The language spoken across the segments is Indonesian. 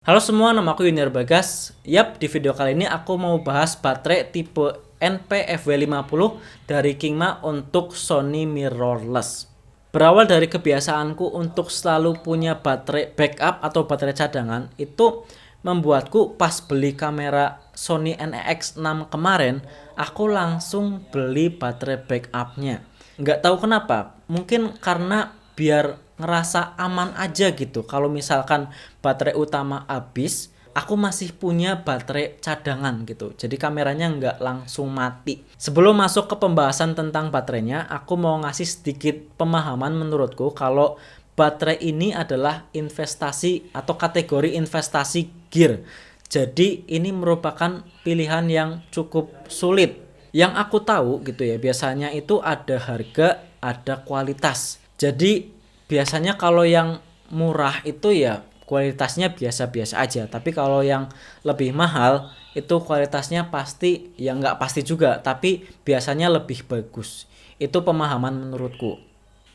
Halo semua, nama aku Yuniar Bagas. Di video kali ini aku mau bahas baterai tipe NP-FW50 dari Kingma untuk Sony mirrorless. Berawal dari kebiasaanku untuk selalu punya baterai backup atau baterai cadangan, itu membuatku pas beli kamera Sony NEX6 kemarin, aku langsung beli baterai backupnya. Nggak tahu kenapa, mungkin karena biar ngerasa aman aja gitu. Kalau misalkan baterai utama habis, aku masih punya baterai cadangan gitu. Jadi kameranya nggak langsung mati. Sebelum masuk ke pembahasan tentang baterainya, aku mau ngasih sedikit pemahaman menurutku kalau baterai ini adalah investasi atau kategori investasi gear. Jadi ini merupakan pilihan yang cukup sulit. Yang aku tahu gitu ya, biasanya itu ada harga, ada kualitas. Jadi biasanya kalau yang murah itu ya kualitasnya biasa-biasa aja. Tapi kalau yang lebih mahal itu kualitasnya pasti ya nggak pasti juga, tapi biasanya lebih bagus. Itu pemahaman menurutku.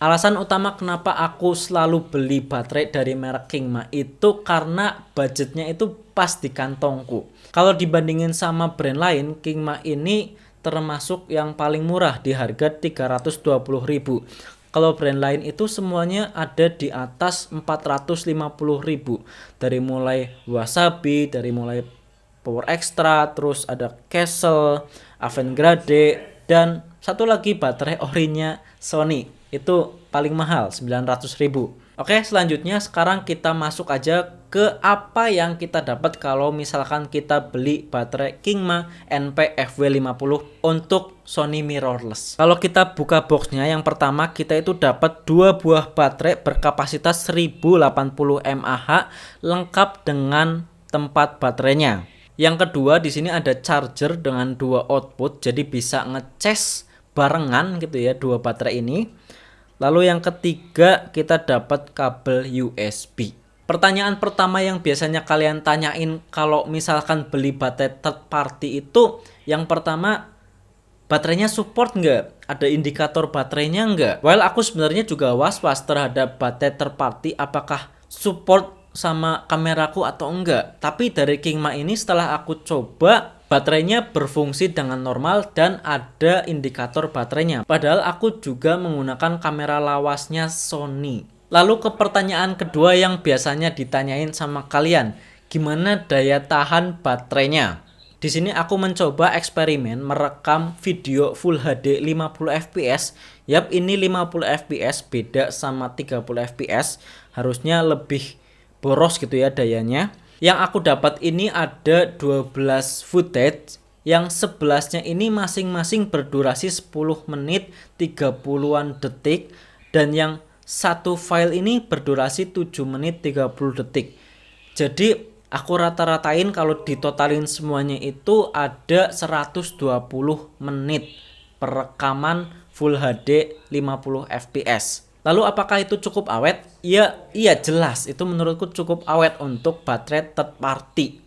Alasan utama kenapa aku selalu beli baterai dari merek Kingma itu karena budgetnya itu pas di kantongku. Kalau dibandingin sama brand lain, Kingma ini termasuk yang paling murah di harga 320.000. Kalau brand lain itu semuanya ada di atas 450.000. Dari mulai Wasabi, dari mulai Power Extra, terus ada Castle, Avantgrade, dan satu lagi baterai orinya Sony. Itu paling mahal, 900.000. Oke, selanjutnya sekarang kita masuk aja ke apa yang kita dapat kalau misalkan kita beli baterai Kingma NP-FW50 untuk Sony mirrorless. Kalau kita buka boxnya, yang pertama kita itu dapat 2 buah baterai berkapasitas 1080 mAh lengkap dengan tempat baterainya. Yang kedua, di sini ada charger dengan 2 output, jadi bisa ngecas barengan gitu ya dua baterai ini. Lalu yang ketiga, kita dapat kabel USB. Pertanyaan pertama yang biasanya kalian tanyain kalau misalkan beli baterai third party itu, yang pertama, baterainya support nggak? Ada indikator baterainya nggak? Well, aku sebenarnya juga was-was terhadap baterai third party, apakah support sama kameraku atau enggak. Tapi dari Kingma ini setelah aku coba, baterainya berfungsi dengan normal dan ada indikator baterainya. Padahal aku juga menggunakan kamera lawasnya Sony. Lalu ke pertanyaan kedua yang biasanya ditanyain sama kalian, gimana daya tahan baterainya? Di sini aku mencoba eksperimen merekam video Full HD 50 fps. Ini 50 fps beda sama 30 fps. Harusnya lebih boros gitu ya dayanya. Yang aku dapat ini ada 12 footage, yang 11-nya ini masing-masing berdurasi 10 menit 30-an detik, dan yang satu file ini berdurasi 7 menit 30 detik. Jadi aku rata-ratain kalau ditotalin semuanya itu ada 120 menit perekaman Full HD 50 fps. Lalu apakah itu cukup awet? Iya jelas, itu menurutku cukup awet untuk baterai third party.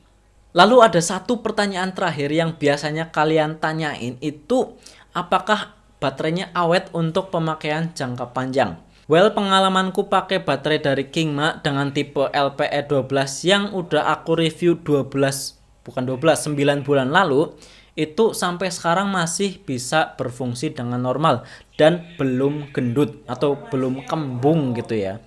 Lalu ada satu pertanyaan terakhir yang biasanya kalian tanyain itu, apakah baterainya awet untuk pemakaian jangka panjang? Well, pengalamanku pakai baterai dari Kingma dengan tipe LPE12 yang udah aku review 9 bulan lalu, itu sampai sekarang masih bisa berfungsi dengan normal dan belum gendut atau belum kembung gitu ya.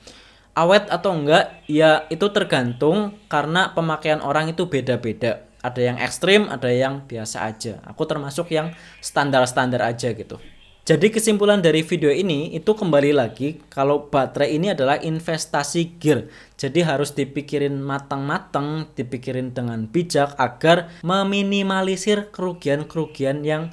Awet atau enggak, ya itu tergantung karena pemakaian orang itu beda-beda. Ada yang ekstrim, ada yang biasa aja. Aku termasuk yang standar-standar aja gitu. Jadi kesimpulan dari video ini itu kembali lagi kalau baterai ini adalah investasi gear. Jadi harus dipikirin matang-matang, dipikirin dengan bijak agar meminimalisir kerugian-kerugian yang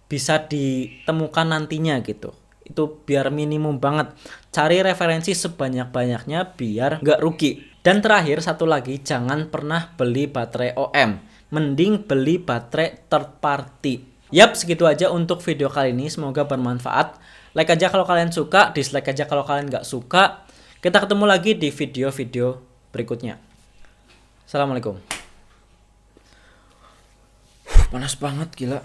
bisa ditemukan nantinya gitu. Itu biar minimum banget. Cari referensi sebanyak-banyaknya biar nggak rugi. Dan terakhir satu lagi, jangan pernah beli baterai OM. Mending beli baterai third party. Segitu aja untuk video kali ini. Semoga bermanfaat. Like aja kalau kalian suka, dislike aja kalau kalian nggak suka. Kita ketemu lagi di video-video berikutnya. Assalamualaikum. Panas banget gila.